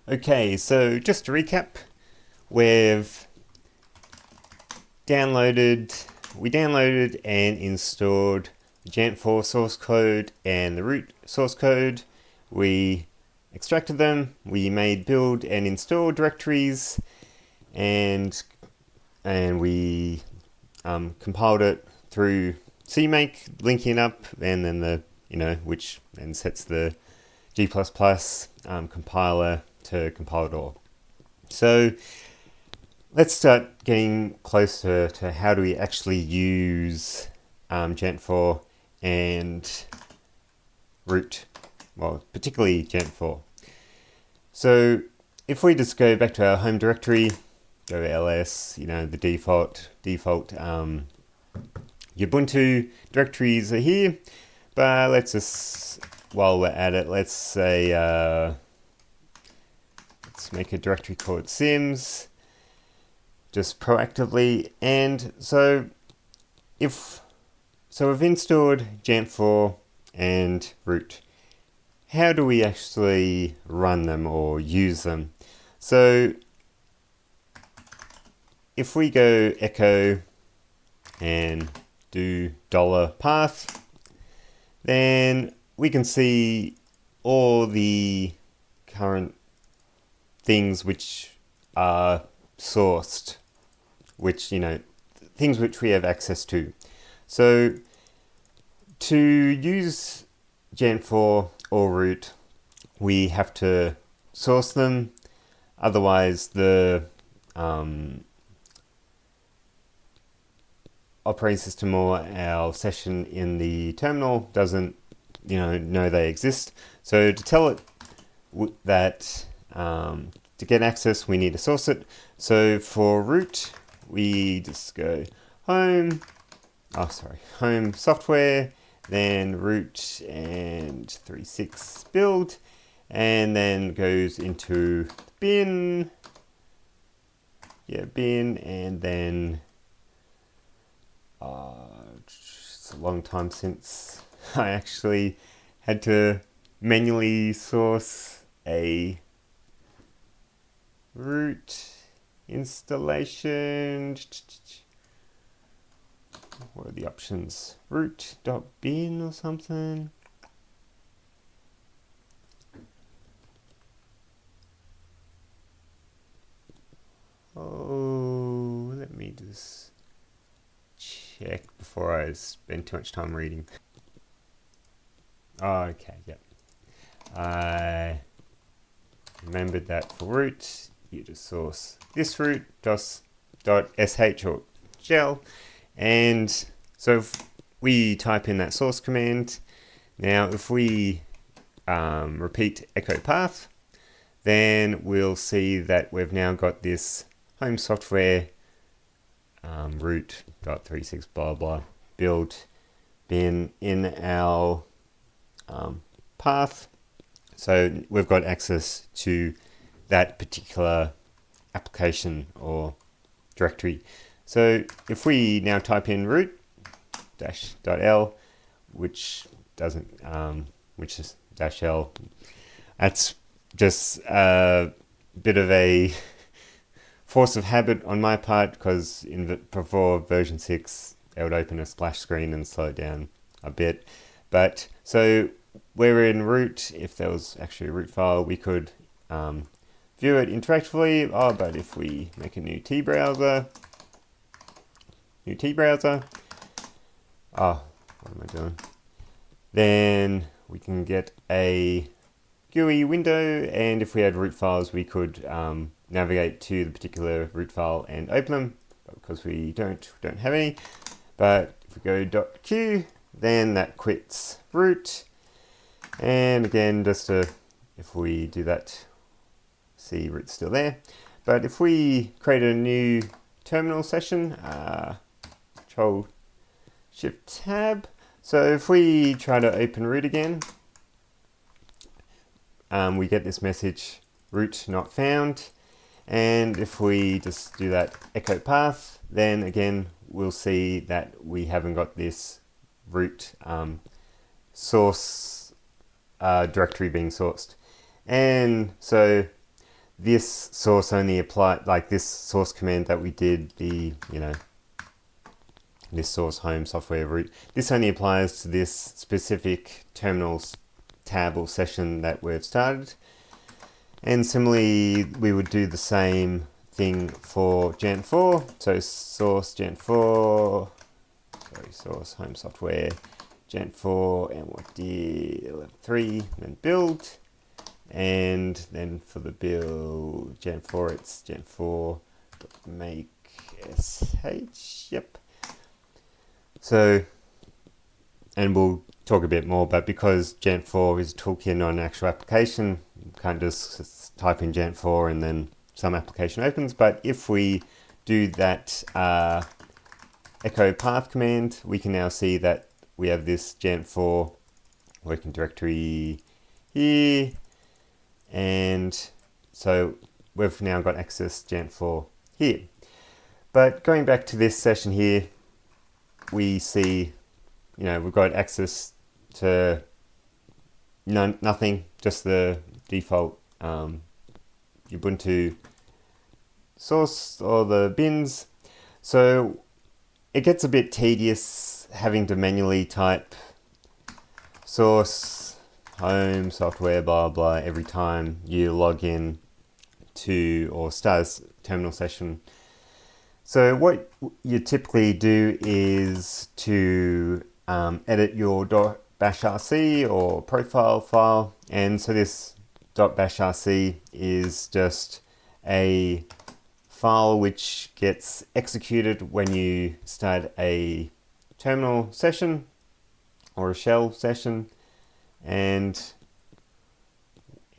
Okay, so just to recap, we've we downloaded and installed the Geant4 source code and the root source code. We extracted them, we made build and install directories, and we compiled it through CMake, linking up, and then which then sets the G++ compiler to compile it all. So let's start getting closer to how do we actually use Geant4 and root, well, particularly Geant4. So if we just go back to our home directory, go ls, the default Ubuntu directories are here, but let's just, while we're at it, let's say, let's make a directory called sims, just proactively. And so we've installed Geant4 and root. How do we actually run them or use them? So if we go echo and do $path, then we can see all the current things which are sourced, things which we have access to. So to use Geant4 or root, we have to source them. Otherwise, the operating system or our session in the terminal doesn't know they exist. So to tell it that to get access, we need to source it. So for root, we just go home software, then root and 36 build, and then goes into bin, and then it's a long time since I actually had to manually source a root installation. What are the options? Root.bin or something? Oh, let me just check before I spend too much time reading. Oh, okay, yep. I remembered that for root, you just source this root .sh or gel, and so if we type in that source command, now if we repeat echo path, then we'll see that we've now got this home software root.36 blah blah build bin in our path. So we've got access to that particular application or directory. So if we now type in root -l, which is -l, that's just a bit of a force of habit on my part, because before version 6 they would open a splash screen and slow it down a bit. But so we're in root. If there was actually a root file, we could view it interactively. But if we make a new T browser, what am I doing? Then we can get a GUI window, and if we had root files, we could navigate to the particular root file and open them. But because we don't have any. But if we go .q, then that quits root. And again, if we do that, see root's still there. But if we create a new terminal session, Control Shift Tab. So if we try to open root again, we get this message, root not found. And if we just do that echo path, then again, we'll see that we haven't got this root source directory being sourced. And so this source only applied, like this source command that we did, the, this source home software root, this only applies to this specific terminals tab or session that we've started. And similarly, we would do the same thing for Geant4. So source Geant4, source home software Geant4, and what did 11.3, then build. And then for the build Geant4, it's Geant4 make sh. Yep. So, and we'll talk a bit more, but because Geant4 is a toolkit, not an actual application, you can't just type in Geant4 and then some application opens. But if we do that echo path command, we can now see that we have this Geant4 working directory here. And so we've now got access to Geant4 here. But going back to this session here, we see, we've got access to nothing, just the default Ubuntu source or the bins. So it gets a bit tedious having to manually type source home software blah blah every time you log in to or start a terminal session. So what you typically do is to edit your .bashrc or profile file, and so this .bashrc is just a file which gets executed when you start a terminal session or a shell session, and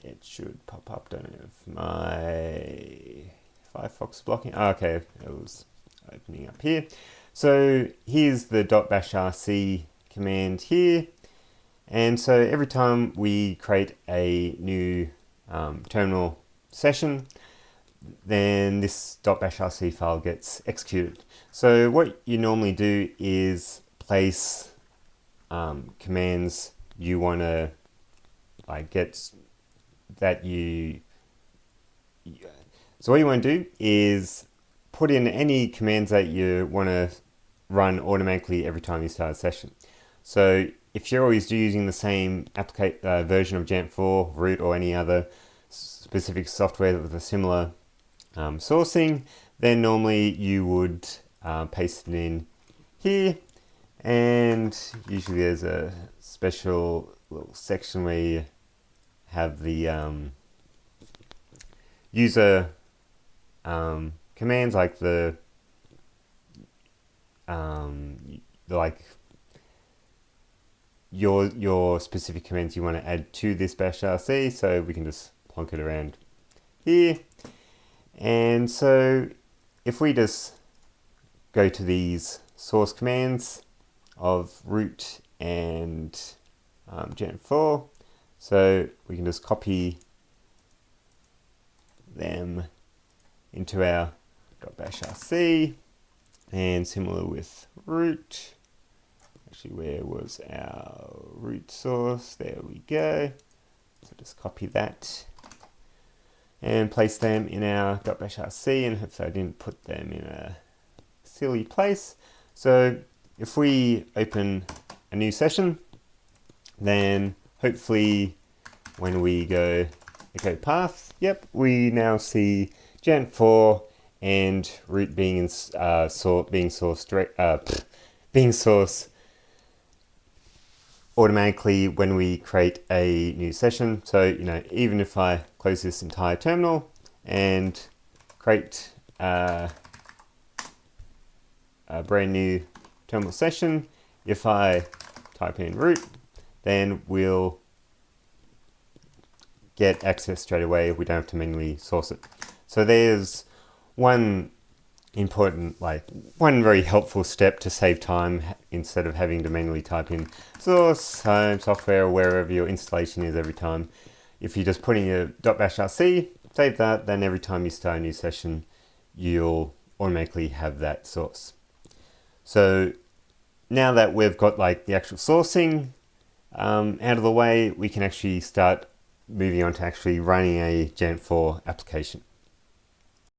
it should pop up. Don't know if my Firefox is blocking. Oh, okay, it was opening up here. So here's the .bashrc command here, and so every time we create a new terminal session, then this .bashrc file gets executed. So what you normally do is place commands you want to get that you. So what you want to do is put in any commands that you want to run automatically every time you start a session. So if you're always using the same version of Geant4, root, or any other specific software with a similar sourcing, then normally you would paste it in here, and usually there's a special little section where you have the user commands, like the your specific commands you want to add to this bashrc. So we can just plonk it around here. And so if we just go to these source commands of root and Geant4, so we can just copy them into our .bashrc, and similar with root. Actually, where was our root source? There we go. So just copy that and place them in our .bashrc, and hopefully I didn't put them in a silly place. So if we open a new session, then hopefully when we go echo path, yep, we now see Geant4 and root being sourced automatically when we create a new session. So even if I close this entire terminal and create a brand new terminal session, if I type in root, then we'll get access straight away. We don't have to manually source it. So there's one important, one very helpful step to save time instead of having to manually type in source, home, software, or wherever your installation is every time. If you just put in your .bashrc, save that, then every time you start a new session, you'll automatically have that source. So now that we've got the actual sourcing out of the way, we can actually start moving on to actually running a Geant4 application.